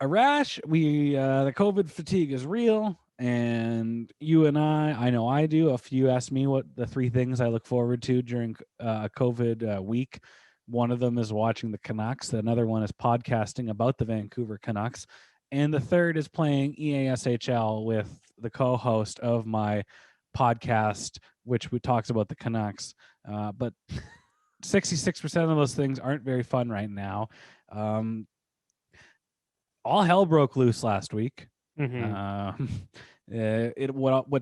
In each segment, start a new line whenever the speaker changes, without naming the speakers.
Arash, the COVID fatigue is real, and you and I know I do. If you ask me what the three things I look forward to during a COVID week, one of them is watching the Canucks. Another one is podcasting about the Vancouver Canucks, and the third is playing EASHL with the co-host of my podcast, which talks about the Canucks. But 66% of those things aren't very fun right now. All hell broke loose last week. What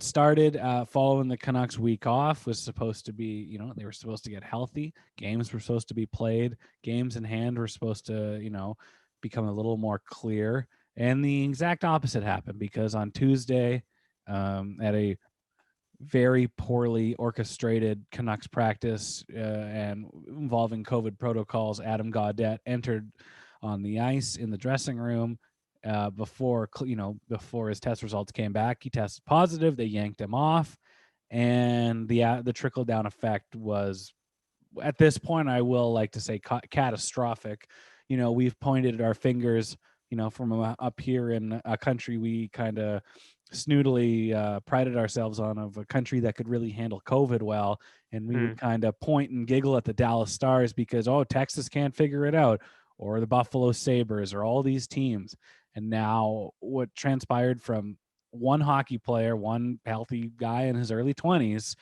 started following the Canucks week off was supposed to be, they were supposed to get healthy. Games were supposed to be played. Games in hand were supposed to, become a little more clear. And the exact opposite happened, because on Tuesday, at a very poorly orchestrated Canucks practice and involving COVID protocols, Adam Gaudette entered on the ice in the dressing room before his test results came back. He tested positive. They yanked him off, and the trickle down effect was, at this point, I will like to say, catastrophic. We've pointed our fingers, from up here in a country we kind of snootily prided ourselves on, of a country that could really handle COVID well. And we would kind of point and giggle at the Dallas Stars because, Texas can't figure it out, or the Buffalo Sabres, or all these teams. And now what transpired from one hockey player, one healthy guy in his early 20s,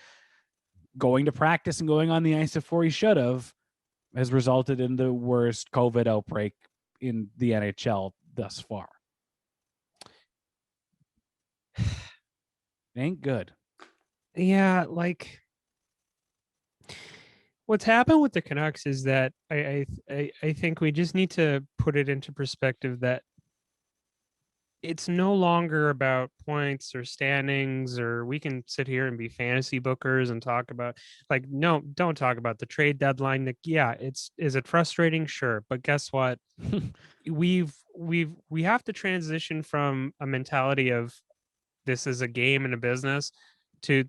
going to practice and going on the ice before he should have, has resulted in the worst COVID outbreak in the NHL thus far. Ain't good.
Yeah, like what's happened with the Canucks is that I think we just need to put it into perspective that it's no longer about points or standings, or we can sit here and be fantasy bookers and talk about, like, no, don't talk about the trade deadline. Like, yeah, is it frustrating? Sure. But guess what? we have to transition from a mentality of this is a game and a business to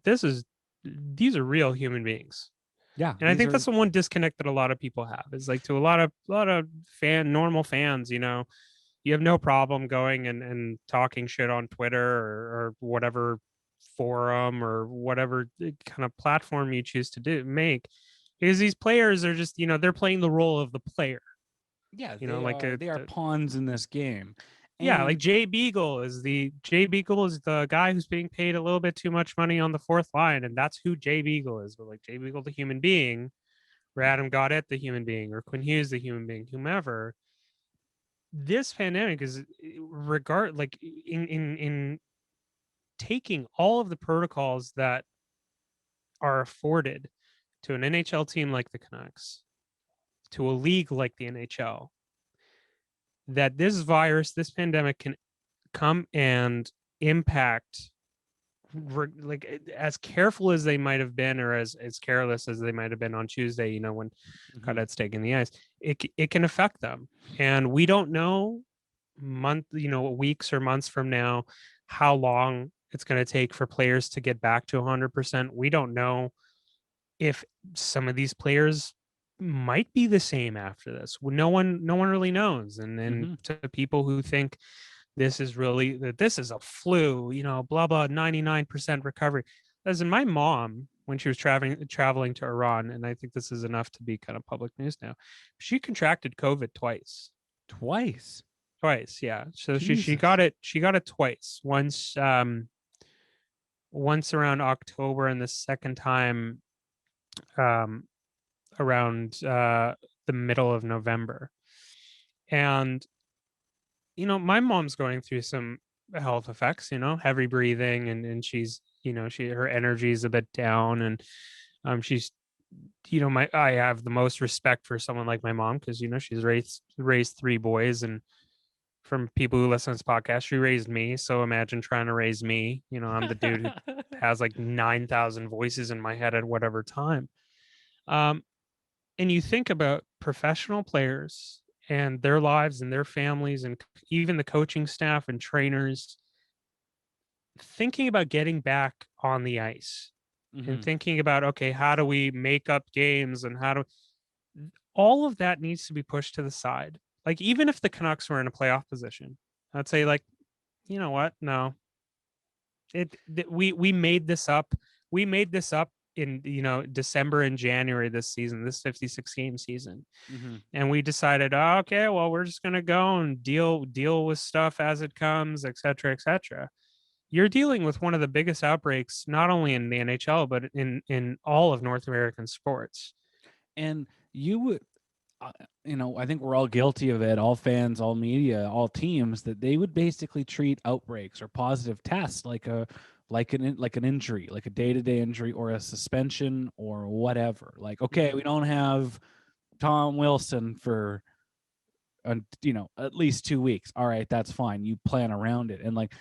these are real human beings.
Yeah.
And I think that's the one disconnect that a lot of people have, is like, to a lot of normal fans, you have no problem going and talking shit on Twitter or whatever forum or whatever kind of platform you choose to make, because these players are just, they're playing the role of the player.
Yeah, they are pawns in this game.
Yeah, like Jay Beagle is the guy who's being paid a little bit too much money on the fourth line, and that's who Jay Beagle is. But like Jay Beagle, the human being, or Adam Gaudette, the human being, or Quinn Hughes, the human being, whomever. This pandemic is in taking all of the protocols that are afforded to an NHL team like the Canucks, to a league like the NHL, that this pandemic can come and impact, like, as careful as they might have been, or as careless as they might have been on Tuesday, when Gaudette's taking the ice, it can affect them. And we don't know weeks or months from now how long it's going to take for players to get back to 100%. We don't know if some of these players might be the same after this. No one really knows. And to people who think this is a flu, blah, blah, 99% recovery. As in, my mom, when she was traveling to Iran, and I think this is enough to be kind of public news now, she contracted COVID twice.
Twice,
yeah. So she got it twice. Once around October, and the second time around the middle of November. And my mom's going through some health effects, heavy breathing, and she's, her energy is a bit down, and she's, I have the most respect for someone like my mom, because she's raised three boys, and from people who listen to this podcast, she raised me. So imagine trying to raise me. I'm the dude who has like 9,000 voices in my head at whatever time. And you think about professional players and their lives and their families, and even the coaching staff and trainers thinking about getting back on the ice, and thinking about, okay, how do we make up games, and all of that needs to be pushed to the side. Like, even if the Canucks were in a playoff position, I'd say like, you know what? No, we made this up. We made this up in December and January this season, this 56 game season,
Mm-hmm.
and we decided, oh, okay, well, we're just gonna go and deal with stuff as it comes, etc., etc. You're dealing with one of the biggest outbreaks, not only in the NHL but in all of North American sports.
And you would, I think we're all guilty of it, all fans, all media, all teams, that they would basically treat outbreaks or positive tests like an injury, like a day-to-day injury or a suspension or whatever. Like, okay, we don't have Tom Wilson for at least 2 weeks. All right, that's fine. You plan around it. And like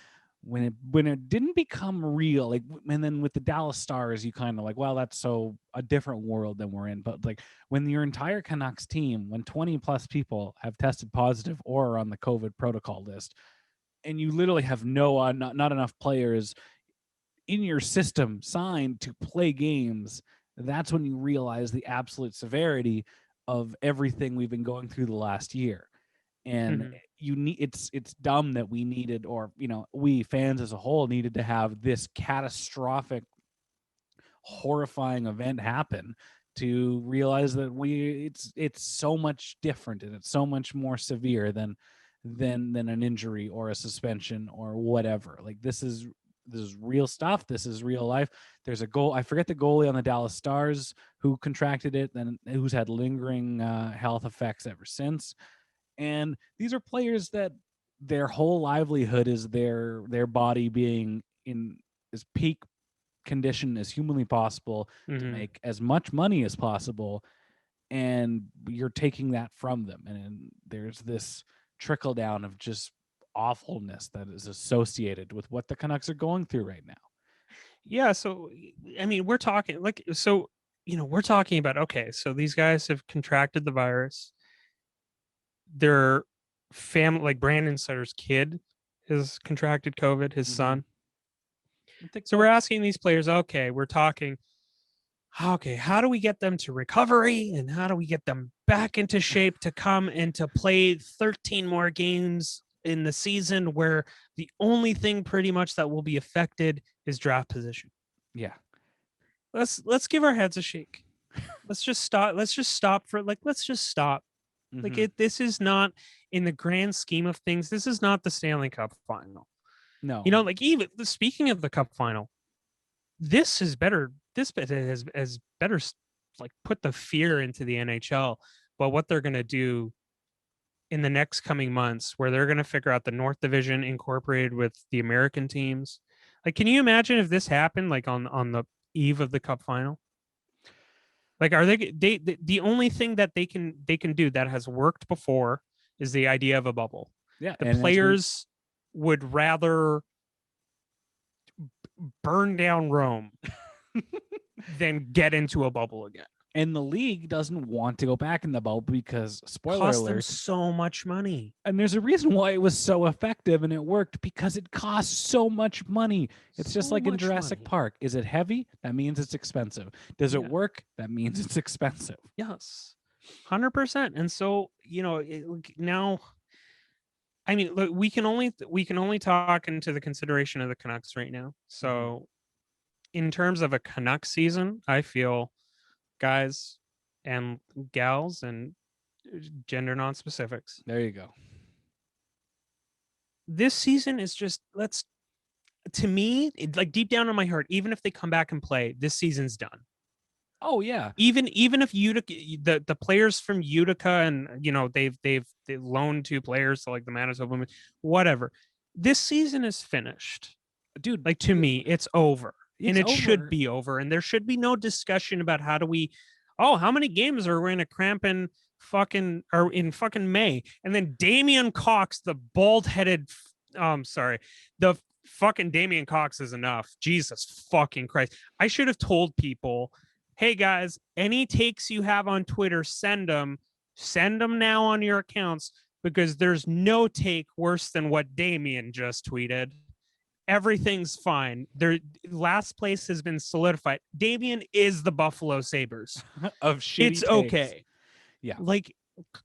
when it didn't become real, like, and then with the Dallas Stars, you kind of like, well, that's so a different world than we're in. But like when your entire Canucks team, when 20 plus people have tested positive or are on the COVID protocol list, and you literally have not enough players in your system signed to play games, that's when you realize the absolute severity of everything we've been going through the last year. And you need it's dumb that we needed, or we fans as a whole needed to have this catastrophic, horrifying event happen to realize that it's so much different and it's so much more severe than an injury or a suspension or whatever. Like, this is real stuff. This is real life. There's a goal. I forget the goalie on the Dallas Stars who contracted it, then who's had lingering health effects ever since. And these are players that their whole livelihood is their body being in as peak condition as humanly possible to make as much money as possible, and you're taking that from them. And there's this trickle down of just awfulness that is associated with what the Canucks are going through right now.
Yeah, so I mean, we're talking like, so we're talking about, okay, so these guys have contracted the virus. Their family, like Brandon Sutter's kid, has contracted COVID, his son. So we're asking these players, okay, we're talking, okay, how do we get them to recovery and how do we get them back into shape to come and to play 13 more games in the season, where the only thing pretty much that will be affected is draft position.
Yeah.
Let's give our heads a shake. Let's just stop. Let's just stop. Like, this is not, in the grand scheme of things, this is not the Stanley Cup final.
No.
Like, even speaking of the Cup final, this is better. This has better, like, put the fear into the NHL. But what they're going to do in the next coming months, where they're going to figure out the North Division incorporated with the American teams. Like, can you imagine if this happened like on the eve of the Cup final? Like, are they the only thing that they can do that has worked before is the idea of a bubble.
Yeah,
the players would rather burn down Rome than get into a bubble again.
And the league doesn't want to go back in the bubble because, spoiler
cost
alert,
them so much money.
And there's a reason why it was so effective and it worked, because it costs so much money. It's just like in Jurassic Park. Is it heavy? That means it's expensive. Does it work? That means it's expensive.
Yes, 100%. And so, now, I mean, look, we can only talk into the consideration of the Canucks right now. So, in terms of a Canucks season, I feel, guys and gals and gender non-specifics,
there you go.
This season is just, to me, like, deep down in my heart, even if they come back and play, this season's done.
Oh yeah.
Even if Utica, the players from Utica, and they've loaned 2 players to, like, the Manitoba Women, whatever. This season is finished,
dude.
Like, to me, it's over. And it
over.
Should be over. And there should be no discussion about how many games are we going to cramp in fucking May. And then Damian Cox, the bald-headed, the fucking Damian Cox is enough. Jesus fucking Christ. I should have told people, hey guys, any takes you have on Twitter, send them now on your accounts, because there's no take worse than what Damian just tweeted. Everything's fine. Last place has been solidified. Damian is the Buffalo Sabres
of shitty
It's
takes.
okay.
Yeah.
Like,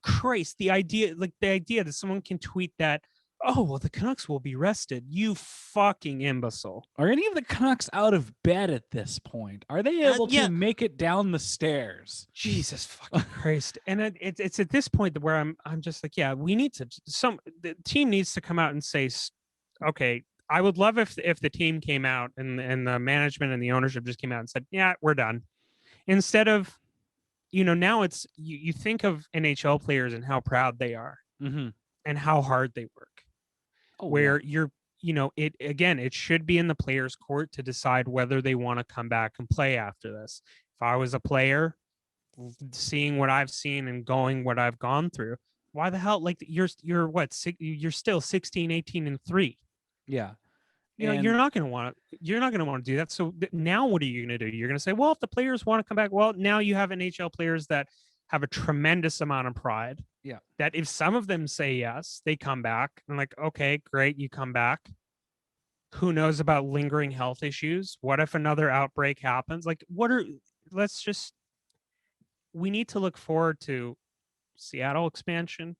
Christ, the idea that someone can tweet that, oh, well, the Canucks will be rested. You fucking imbecile.
Are any of the Canucks out of bed at this point? Are they able to
Yeah.
make it down the stairs?
Jesus fucking Christ. And it's at this point where I'm just like, yeah, we need to, the team needs to come out and say, okay, I would love if the team came out and the management and the ownership just came out and said, yeah, we're done. Instead of, now it's, you think of NHL players and how proud they are
Mm-hmm.
and how hard they work.
Oh,
Where
yeah.
it should be in the player's court to decide whether they want to come back and play after this. If I was a player, seeing what I've seen and going what I've gone through, why the hell, like, you're what, you're still 16, 18 and 3.
Yeah.
You're
And
not going to want to do that. So now what are you going to do? You're going to say, well, if the players want to come back, well, now you have NHL players that have a tremendous amount of pride.
Yeah.
That if some of them say yes, they come back. And like, okay, great, you come back. Who knows about lingering health issues? What if another outbreak happens? Like, we need to look forward to Seattle expansion.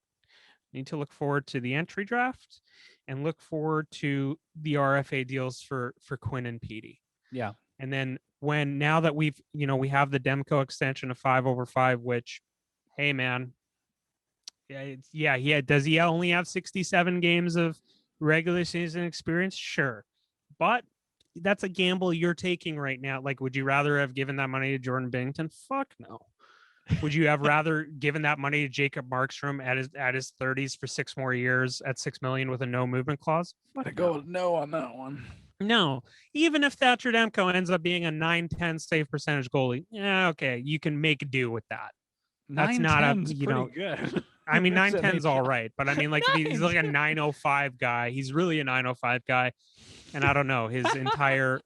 We need to look forward to the entry draft and look forward to the RFA deals for Quinn and Petey.
yeah.
And then now that we have the Demko extension of 5/5, which, hey man, does he only have 67 games of regular season experience? Sure. But that's a gamble you're taking right now. Like, would you rather have given that money to Jordan Binnington? Fuck no. Would you have rather given that money to Jacob Markstrom at his 30s for 6 more years at $6 million with a no movement clause?
But I go no on that one.
No. Even if Thatcher Demko ends up being a 9-10 save percentage goalie, yeah, okay, you can make do with that. That's not a,
pretty good.
I mean,
That's
9-10's all
NHL.
right, but I mean, like, if he's like a 905 guy. He's really a 905 guy, and I don't know, his entire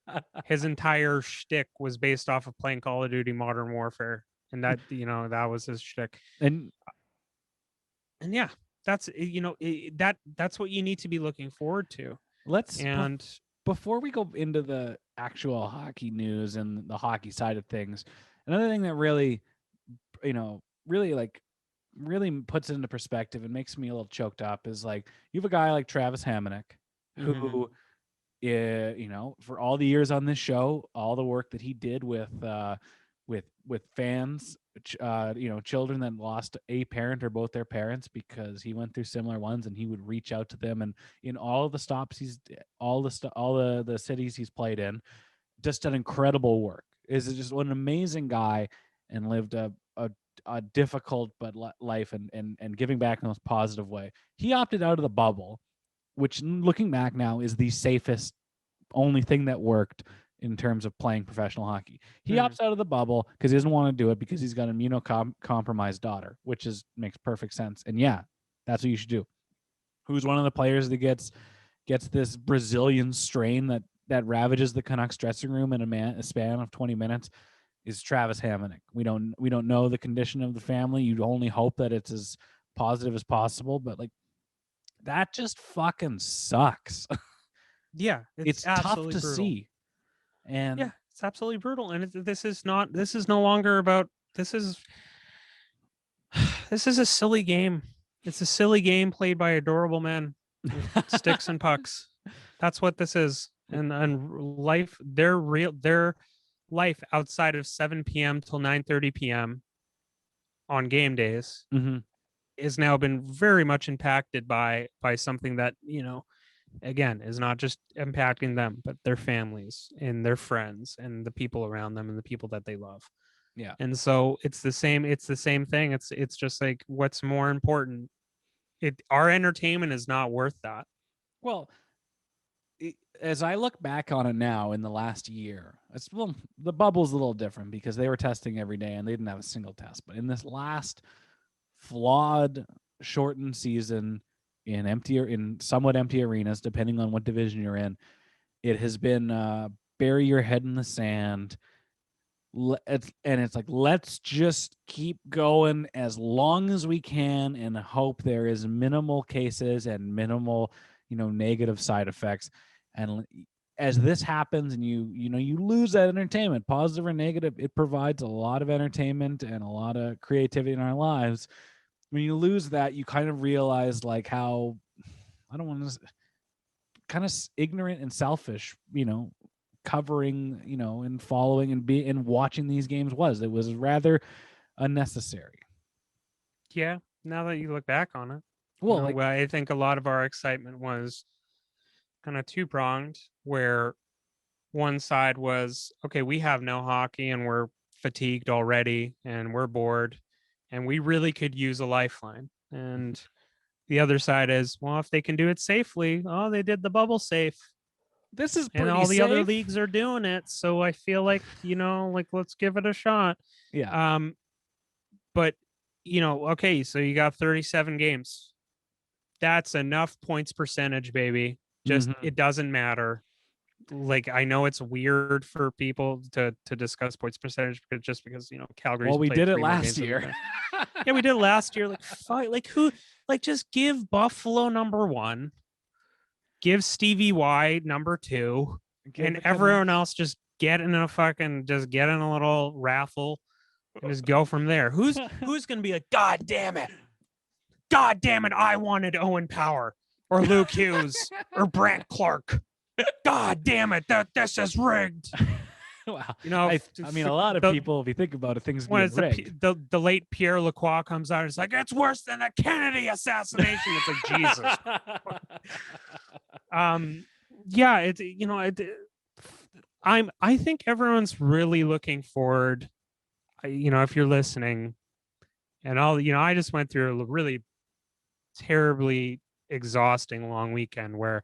shtick was based off of playing Call of Duty Modern Warfare, and that that was his shtick.
And
yeah, that's that's what you need to be looking forward to.
Before we go into the actual hockey news and the hockey side of things, another thing that really puts it into perspective and makes me a little choked up is, like, you have a guy like Travis Hamonic who, for all the years on this show, all the work that he did with fans, children that lost a parent or both their parents because he went through similar ones, and he would reach out to them, and in all of the stops all the cities he's played in, just an incredible work. Is just an amazing guy, and lived a difficult but life and giving back in the most positive way. He opted out of the bubble, which, looking back now, is the safest only thing that worked in terms of playing professional hockey. He opts out of the bubble because he doesn't want to do it because he's got an immunocompromised daughter, which makes perfect sense. And yeah, that's what you should do. Who's one of the players that gets this Brazilian strain that ravages the Canucks dressing room in a span of 20 minutes? Is Travis Hamonic. We don't know the condition of the family. You'd only hope that it's as positive as possible, but, like, that just fucking sucks.
Yeah,
it's tough to
brutal.
see. And
yeah, it's absolutely brutal. And this is no longer about, this is a silly game. It's a silly game played by adorable men with sticks and pucks. That's what this is. And life, their life outside of 7 p.m. till 9:30 p.m. on game days has now been very much impacted by something that, again, is not just impacting them, but their families and their friends and the people around them and the people that they love.
Yeah.
And so it's the same thing. It's just like, what's more important? Our entertainment is not worth that.
Well, as I look back on it now in the last year, the bubble's a little different because they were testing every day and they didn't have a single test. But in this last flawed, shortened season in somewhat empty arenas, depending on what division you're in, it has been bury your head in the sand. It's like, let's just keep going as long as we can and hope there is minimal cases and minimal, negative side effects. And as this happens and you lose that entertainment, positive or negative, it provides a lot of entertainment and a lot of creativity in our lives. When you lose that, you kind of realize, like, how I don't want to kind of ignorant and selfish, covering, and following and watching these games was. It was rather unnecessary.
Yeah, now that you look back on it,
Well, like
I think a lot of our excitement was kind of two pronged, where one side was, okay, we have no hockey and we're fatigued already and we're bored and we really could use a lifeline. And the other side is, well, if they can do it safely, oh, they did the bubble safe.
this is
And
pretty
all the
safe.
other leagues are doing it. So I feel like, like let's give it a shot.
Yeah.
But okay, so you got 37 games. That's enough points percentage, baby. Just it doesn't matter. Like, I know it's weird for people to discuss points percentage because Calgary's
Well, we
played
did it
3 more
last
games than
year.
yeah, we did it last year. Like, fight, like who, like just give Buffalo number 1, give Stevie Y number 2, and everyone else just get in a little raffle and just go from there. Who's gonna be like, God damn it, I wanted Owen Power or Luke Hughes or Brant Clark. God damn it, this is rigged.
Wow.
I
mean, a lot of people, if you think about it, things
when
get
it's
rigged.
the late Pierre Lacroix comes out, it's like, it's worse than the Kennedy assassination. It's like, Jesus. Yeah, I think everyone's really looking forward. If you're listening, and I just went through a really terribly exhausting long weekend where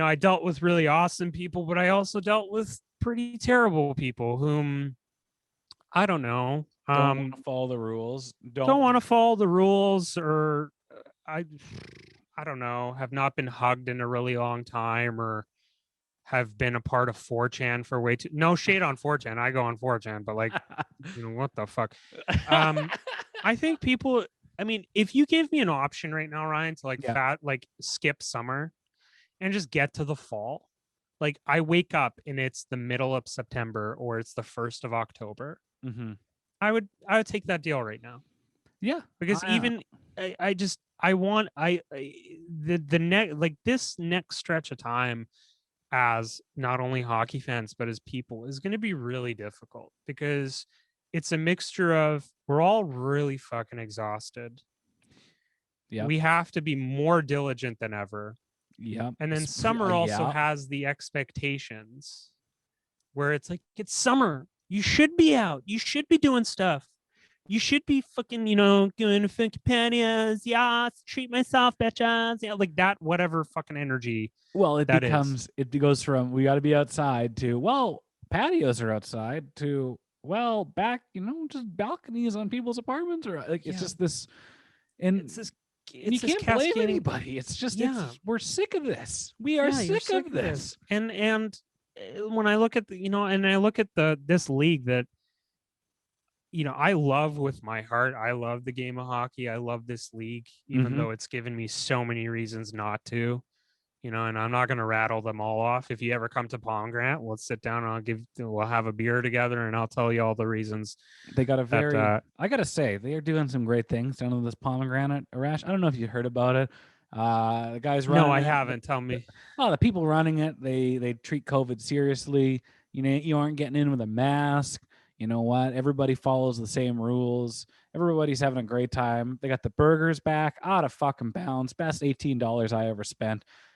I dealt with really awesome people, but I also dealt with pretty terrible people whom I don't know.
Don't want to follow the rules.
Don't want to follow the rules, or I don't know, have not been hugged in a really long time, or have been a part of 4chan for way too. No shade on 4chan. I go on 4chan, but like, what the fuck? I think people. I mean, if you gave me an option right now, Ryan, to skip summer and just get to the fall, like I wake up and it's the middle of September or it's the 1st of October. I would take that deal right now.
Yeah,
because even the next, like, this next stretch of time as not only hockey fans but as people is going to be really difficult because it's a mixture of we're all really fucking exhausted.
Yeah,
we have to be more diligent than ever.
Yeah,
and then summer also has the expectations where it's like, it's summer, you should be out, you should be doing stuff, you should be fucking, going to fucking patios, yeah, treat myself, bitches, yeah, like that, whatever fucking energy.
Well, it goes from we got to be outside to, well, patios are outside to, well, back, just balconies on people's apartments, or like it's just this, and
it's this,
you can't blame anybody. It's just, we're sick of this. We are sick of this.
And when I look at this league that I love with my heart, I love the game of hockey, I love this league, even though it's given me so many reasons not to, and I'm not going to rattle them all off. If you ever come to Pomgrant, we'll sit down and we'll have a beer together and I'll tell you all the reasons.
They got I gotta say, they are doing some great things down in this Pomegranate Rash. I don't know if you heard about it. The guys running.
No, I haven't. Tell me.
The people running it, they treat COVID seriously. You aren't getting in with a mask. You know what? Everybody follows the same rules. Everybody's having a great time. They got the burgers back out of fucking bounds. Best $18 I ever spent.